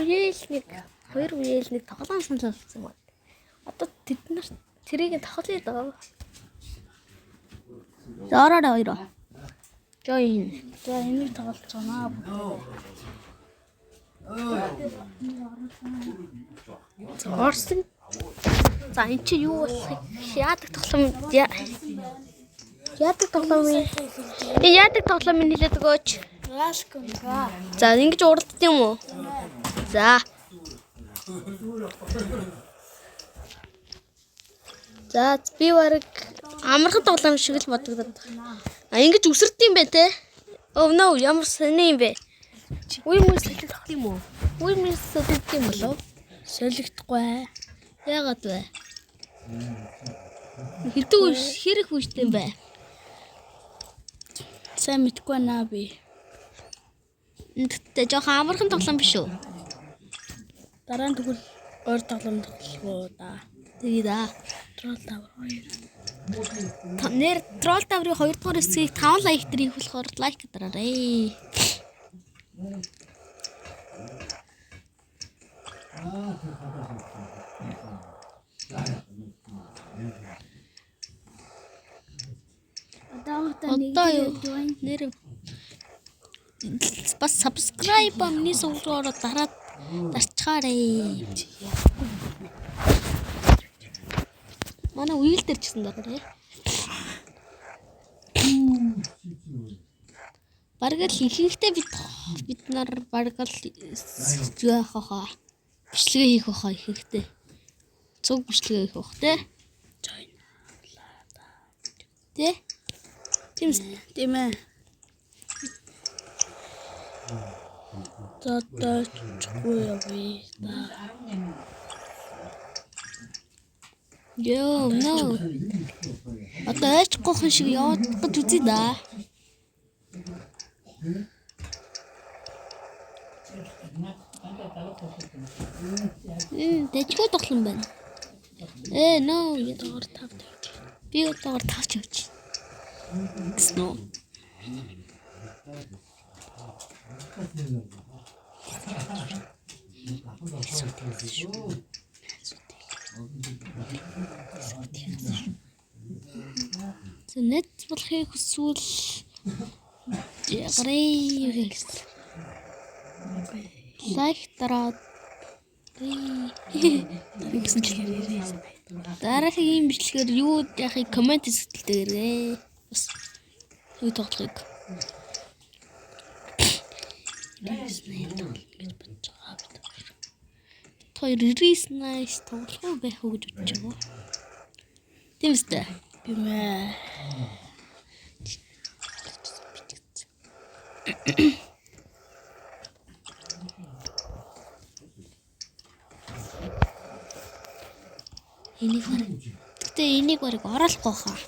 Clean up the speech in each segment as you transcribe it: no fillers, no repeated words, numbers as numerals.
үеэлнийг тоглоом санал болсон байна. Одоо тэд нар тэрийг тоглоё доо. Зараад хоёроо. Join. За энийг тоглож байна. Орсон. За эн чи юу болох яадаг тоглоом яадаг тоглоом хэлээд өгөөч. За ингэж уралддаг юм уу? За. За би бараг амархан тоглоом шиг л бодогдод. Ингэж үсэрдэг юм бэ те? Oh no, ямар сони юм бэ? Үе мөс солигдох юм уу? Үе мөс солигдох юм болов? Солигдохгүй. Яагаад вэ? Хэрэг хүчтэй юм бэ? Сайн мэдгүй наа би. Тэ жоохон амархан тоглоом биш үү? Дараа нь тэгвэл өөр тоглоом тоглох да. Тэгээ да. Troll Tower 2. Нэр Troll Tower-ийн 2 дугаар хэсгийг 5 лайк дээр хийх болохоор лайк дараарай. Одоо юу нэр бас subscribe амны суулгаар дараад дарчгаарай. Манай үйл дээр ч гэсэн дараарай. Бараг л ихэнхдээ бид нар бараг л яах вэ? Бичлэгээ хийх баха ихэнхдээ. Цуг бичлэгээ хийх бах те. Тэ? Тийм ээ. За чгүй яви. Yo, no. Одоо айч гохон шиг яваад гэж үзье да. Дэжгүй тоглоом байна. No, ядгаар тав. Би ядгаар тавч явж. Сноо. Net болохыг хүсвэл ягрээ гэсэн. Лайк дараад гэсэн чигээр дараагийн бичлэгээр юу яахыг комент хэсэгтэлтэйгээрээ бас юу тоглохыг хоёр рис найс тоглох уу байх уу гэж бодож байгаа. Тийм үстэй. Би мэ. Энийг барыг оруулахгүй хаа.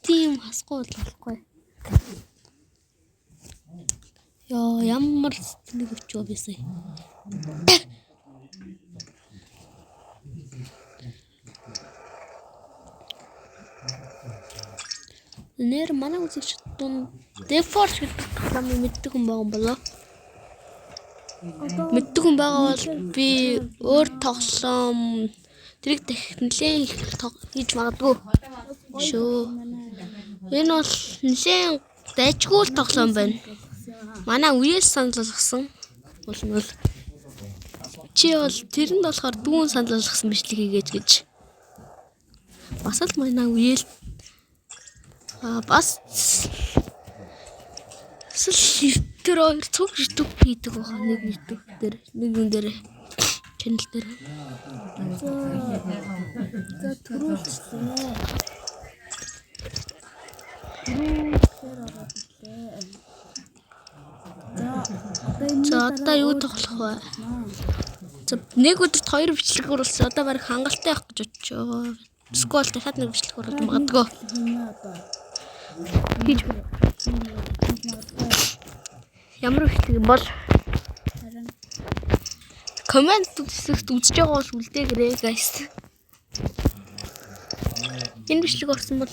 Тийм хасгүй болохгүй. Яа, ямар сэтгэл өвчөө бисээ. Нэр манай үзэгч тун Deforge гэдэг тоглоом мэддэг хүн байгаа юм болоо. Мэддэг хүн байгаа бол би өөр тоглоом тэрийг нэлээд хийж магадгүй шүү. Энэ бол нэлээд дайжгүй тоглоом байна. Манай үеэс санал болгосон. Бол чи бол тэрэнд болохоор дүүн санал болгосон бичлэг хийгээч гэж. Бас л манай үеэл бас тэр хоёр цуг YouTube хийдэг байгаа нэг YouTube дээр нэг юм дээр channel дээр. За түрүүлсэн. За одоо юу тоглох вэ? За нэг өдөрт 2 бичлэг оруулсан. Одоо бараг хангалттай явах гэж бодож байгаа. Скол дахиад нэг бичлэг оруулах магадгүй. Хийж ямар бичлэг бол комент үзэж байгаа бол үлдээгээрэй guys. Энэ бичлэг орсон бол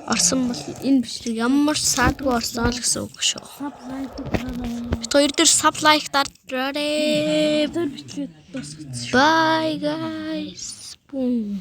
орсон бол энэ бичлэг ямар саадгүй орсон л гэсэн үг шүү. Бид хоёр дээр sub like дараарай. Тэр бичлэг дуусчихсан. Bye guys. Boom.